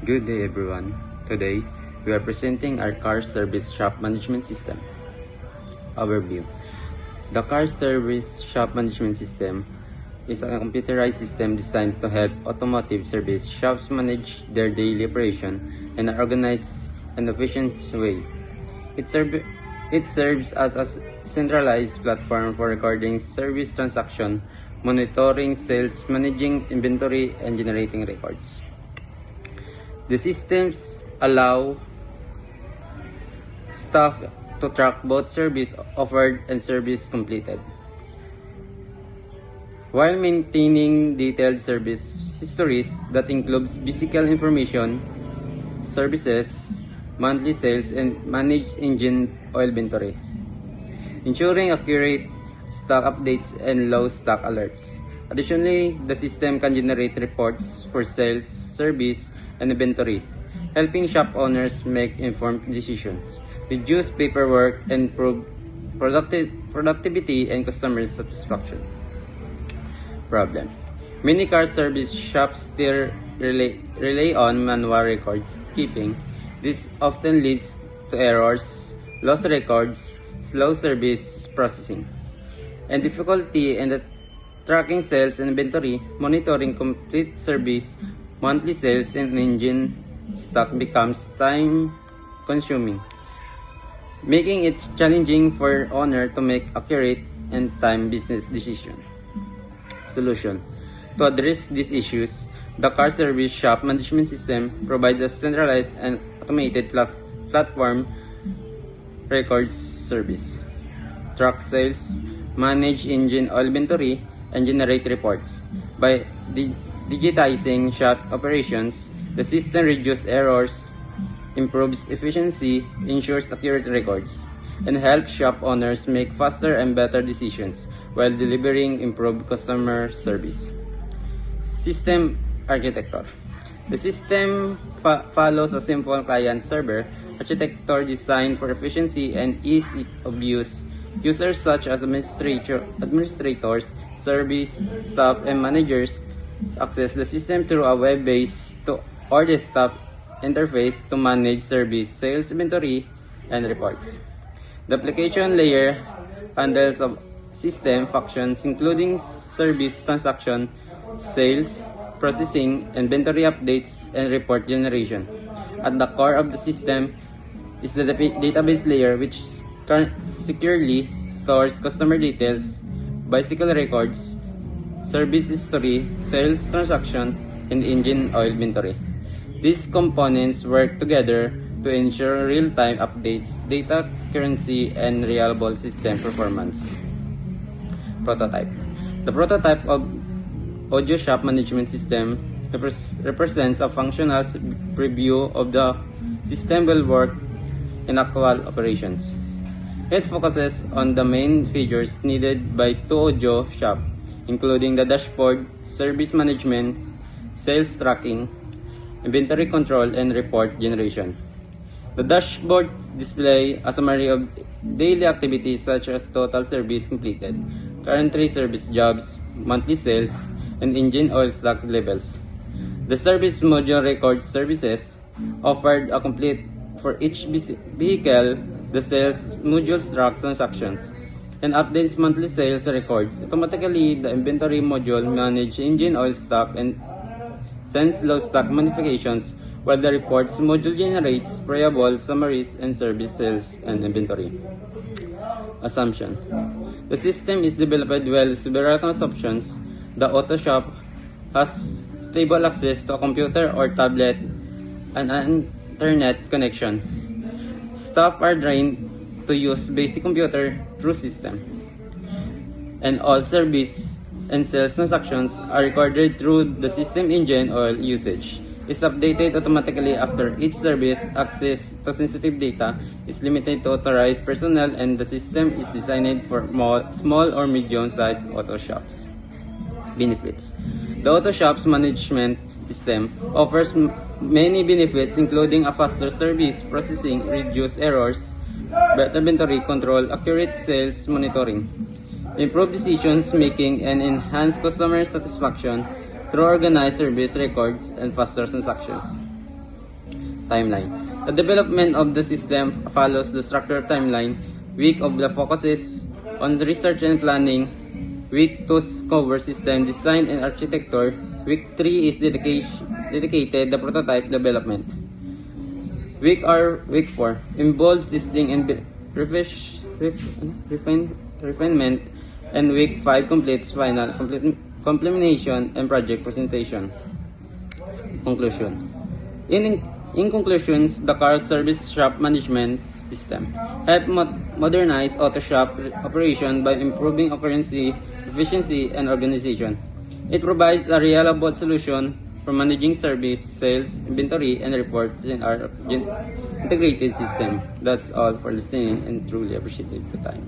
Good day everyone. Today, we are presenting our car service shop management system. Overview. The car service shop management system is a computerized system designed to help automotive service shops manage their daily operation in an organized and efficient way. It serves as a centralized platform for recording service transaction, monitoring sales, managing inventory, and generating records. The systems allow staff to track both service offered and service completed, while maintaining detailed service histories that includes physical information, services, monthly sales, and managed engine oil inventory, ensuring accurate stock updates and low stock alerts. Additionally, the system can generate reports for sales, service, and inventory, helping shop owners make informed decisions, reduce paperwork, and improve productivity and customer satisfaction. Problem. Many car service shops still rely on manual records keeping. This often leads to errors, lost records, slow service processing, and difficulty in the tracking sales and inventory. Monitoring complete service, monthly sales, and engine stock becomes time-consuming, making it challenging for owner to make accurate and time business decisions. Solution. To address these issues, the car service shop management system provides a centralized and automated platform records service, track sales, manage engine oil inventory, and generate reports. By digitizing shop operations, the system reduces errors, improves efficiency, ensures accurate records, and helps shop owners make faster and better decisions while delivering improved customer service. System architecture. The system follows a simple client-server architecture designed for efficiency and ease of use. Users such as administrators, service staff, and managers access the system through a web-based or desktop interface to manage service, sales, inventory, and reports. The application layer handles of system functions including service transaction, sales, processing, inventory updates, and report generation. At the core of the system is the database layer, which securely stores customer details, bicycle records, service history, sales transaction, and engine oil inventory. These components work together to ensure real-time updates, data accuracy, and reliable system performance. Prototype. The prototype of Audio Shop Management System represents a functional preview of the system will work in actual operations. It focuses on the main features needed by two audio shop, including the dashboard, service management, sales tracking, inventory control, and report generation. The dashboard displays a summary of daily activities such as total service completed, current service jobs, monthly sales, and engine oil stock levels. The service module records services offered a complete for each vehicle. The sales module tracks transactions and updates monthly sales records. Automatically, the inventory module manages engine oil stock and sends low stock modifications, while the reports module generates payable summaries and service sales and inventory. Assumption. The system is developed well with several options. The auto shop has stable access to a computer or tablet and an internet connection. Staff are trained to use basic computer through system, and all service and sales transactions are recorded through the system. Engine oil usage is updated automatically after each service. Access to sensitive data is limited to authorized personnel, and the system is designed for small or medium-sized auto shops. Benefits. The auto shops management system offers many benefits, including a faster service processing, reduced errors, better inventory control, accurate sales monitoring, improved decisions making, and enhanced customer satisfaction through organized service records and faster transactions. timeline. The development of the system follows the structured timeline. Week of the focuses on research and planning. Week 2 covers system design and architecture. Week 3 is dedicated the prototype development. Week 4 involves testing and refinement, and week 5 completes final complementation and project presentation. Conclusion. In conclusions, the car service shop management system help modernize auto shop operation by improving accuracy, efficiency, and organization. It provides a reliable solution for managing service, sales, inventory, and reports in our integrated system. That's all for listening, and truly appreciate the time.